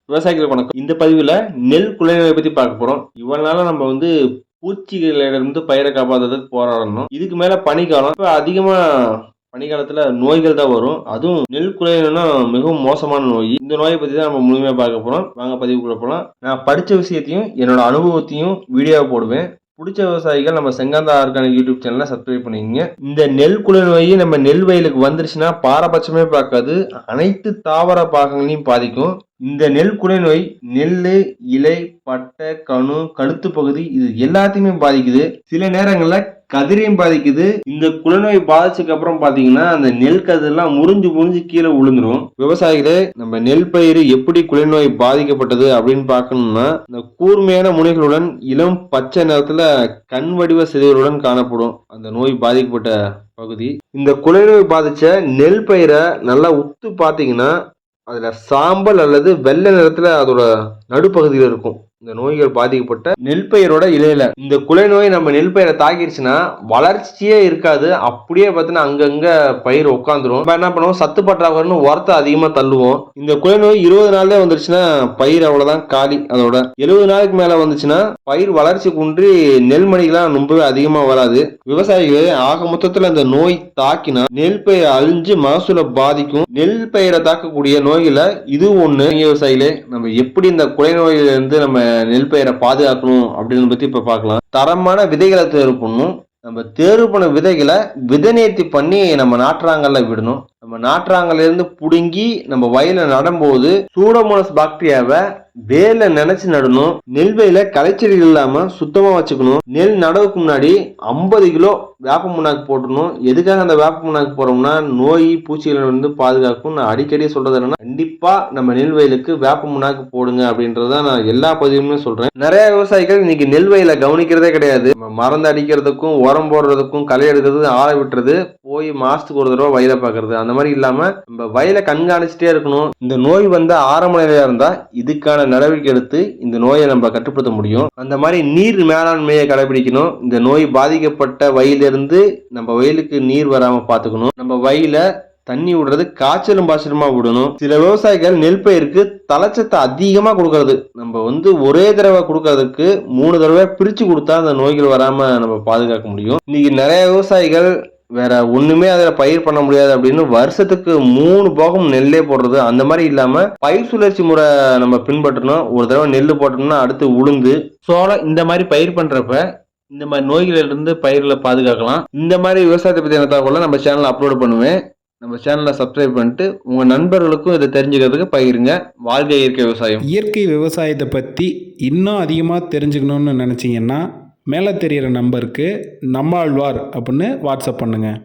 விவசாயிகளுக்கு வணக்கம். இந்த பதிவுல நெல் குலை நோயை பத்தி பார்க்க போறோம். இவ்வளவு நாளா நம்ம பூச்சிகளிடமிருந்து பயிரை காப்பாத்துறதுக்கு போராடணும். இதுக்கு மேல பனிக்காலம். இப்ப அதிகமா பனிக்காலத்துல நோய்கள் தான் வரும். அதுவும் நெல் குலை நோய்னா மிகவும் மோசமான நோய். இந்த நோயை பத்தி தான் நம்ம முழுமையா பார்க்க போறோம். வாங்க பதிவுக்குள்ள போலாம். நான் படிச்ச விஷயத்தையும் என்னோட அனுபவத்தையும் வீடியோவா போடுவேன். பிடிச்ச விவசாயிகள் நம்ம செங்காந்தா ஆர்கானிக் யூடியூப் சேனலை சப்ஸ்கிரைப் பண்ணிக்கங்க. இந்த நெல் குலை நோய் நம்ம நெல் வயலுக்கு வந்துருச்சுன்னா பாரபட்சமே பார்க்காது, அனைத்து தாவர பாகங்களையும் பாதிக்கும். இந்த நெல் குலை நோய் நெல்லு, இலை, பட்டை, கணு, கழுத்து பகுதி இது எல்லாத்தையுமே பாதிக்குது. சில நேரங்கள்ல கதிரையும் பாதிக்குது. இந்த குலைநோய் பாதிச்சதுக்கு அப்புறம் பாத்தீங்கன்னா அந்த நெல் கதிரெல்லாம் முறிஞ்சு கீழே விழுந்துரும். விவசாயிகளே, நம்ம நெல் பயிர் எப்படி குலைநோய் பாதிக்கப்பட்டது அப்படின்னு பார்க்கணும்னா, இந்த கூர்மையான முனைகளுடன் இளம் பச்சை நிறத்துல கண் வடிவ சிதைவுடன் காணப்படும் அந்த நோய் பாதிக்கப்பட்ட பகுதி. இந்த குலைநோய் பாதிச்ச நெல் பயிரை நல்லா உத்து பாத்தீங்கன்னா அதுல சாம்பல் அல்லது வெள்ளை நிறத்துல அதோட நடுப்பகுதியில் இருக்கும். இந்த நோய்கள் பாதிக்கப்பட்ட நெல் பயிரோட இலையில இந்த குலை நோய் நம்ம நெல் பயிரை தாக்கிடுச்சுன்னா வளர்ச்சியே இருக்காது. அப்படியே பார்த்தீங்கன்னா அங்கங்க பயிர் உட்காந்துரும். நம்ம என்ன பண்ணுவோம், சத்து பற்றாக்குறைன்னு உரத்தை அதிகமா தள்ளுவோம். இந்த குலை நோய் 20 நாள்ல வந்துருச்சுன்னா பயிர் அவ்வளவுதான் காலி. அதோட 70 நாளுக்கு மேல வந்துச்சுன்னா பயிர் வளர்ச்சி குன்றி நெல்மணிகள்லாம் ரொம்பவே அதிகமா வராது. விவசாயிகளே, ஆக மொத்தத்துல இந்த நோய் தாக்கினா நெல் பயிர் அழிஞ்சு மகசூலை பாதிக்கும். நெல் பயிரை தாக்கக்கூடிய நோய்களை இது ஒண்ணு. விவசாயிகளே, நம்ம எப்படி இந்த குலை நோயில இருந்து நம்ம நெல் பயிரை பாதுகாக்கணும் அப்படின்னு பத்தி இப்ப பார்க்கலாம். தரமான விதைகளை தேர்வு பண்ணணும். நம்ம தேர்வு பண்ண விதைகளை விதை நேர்த்தி பண்ணி நம்ம நாற்றாங்கல்ல விடணும். நம்ம நாற்றாங்கல்ல இருந்து புடுங்கி நம்ம வயல நடும்போது சூடோமோனாஸ் பாக்டீரியாவை வேல நினைச்சு நடணும். நெல் வயல களைச்செடிகள் இல்லாம சுத்தமா வச்சுக்கணும். நெல் நடவுக்கு முன்னாடி 50 கிலோ வேப்ப முன்னாக்கு போட்டணும். எதுக்காக அந்த வேப்ப முன்னாக்கு போறோம்னா நோய் பூச்சிகள் வந்து பாதுகாக்கும். நான் அடிக்கடி சொல்றது என்னன்னா, கண்டிப்பா நம்ம நெல் வயலுக்கு வேப்ப முன்னாக்கு போடுங்க அப்படின்றத நான் எல்லா பதிவுமே சொல்றேன். நிறைய விவசாயிகள் இன்னைக்கு நெல் வயலை கவனிக்கிறதே கிடையாது. மருந்து அடிக்கிறதுக்கும் உரம் போடுறதுக்கும் களை எடுக்கிறதுக்கும் ஆளை விட்டுறது, போய் மாசத்துக்கு ஒரு தடவை வயலை பாக்குறது, அந்த மாதிரி இல்லாம நம்ம வயலை கண்காணிச்சுட்டே இருக்கணும். இந்த நோய் வந்து ஆரம்ப நிலையா இருந்தா இதுக்கான நடவடிக்கை எடுத்து இந்த நோயை நம்ம கட்டுப்படுத்த முடியும். அந்த மாதிரி நீர் மேலாண்மையை கடைபிடிக்கணும். இந்த நோய் பாதிக்கப்பட்ட வயலிருந்து நம்ம வயலுக்கு நீர் வராம பாத்துக்கணும். நம்ம வயல தண்ணி விடுறது காய்ச்சலும் பாய்ச்சலுமா விடணும். சில விவசாயிகள் நெல் பயிருக்கு தலைச்சத்தை அதிகமா கொடுக்கறது. நம்ம ஒரே தடவை கொடுக்கறதுக்கு 3 தடவை பிரிச்சு கொடுத்தா அந்த நோய்கள் வராம நம்ம பாதுகாக்க முடியும். இன்னைக்கு நிறைய விவசாயிகள் வேற ஒண்ணுமே அதுல பயிர் பண்ண முடியாது அப்படின்னு வருஷத்துக்கு 3 போகம் நெல்லே போடுறது. அந்த மாதிரி இல்லாம பயிர் சுழற்சி முறை நம்ம பின்பற்றணும். ஒரு தடவை நெல் போட்டோம்னா அடுத்து உளுந்து, சோளம் இந்த மாதிரி பயிர் பண்றப்ப இந்த மாதிரி நோய்களில் இருந்து பயிர்களை பாதுகாக்கலாம். இந்த மாதிரி விவசாயத்தை பத்தி தகவலை நம்ம சேனல்ல அப்லோட் பண்ணுவேன். நம்ம சேனலை சப்ஸ்கிரைப் பண்ணிட்டு உங்க நண்பர்களுக்கும் இதை தெரிஞ்சுக்கிறதுக்கு பகிருங்க. வாழ்க இயற்கை விவசாயம். இயற்கை விவசாயத்தை பற்றி இன்னும் அதிகமாக தெரிஞ்சுக்கணுன்னு நினச்சிங்கன்னா மேலே தெரிகிற நம்பருக்கு நம்மாழ்வார் அப்படின்னு வாட்ஸ்அப் பண்ணுங்கள்.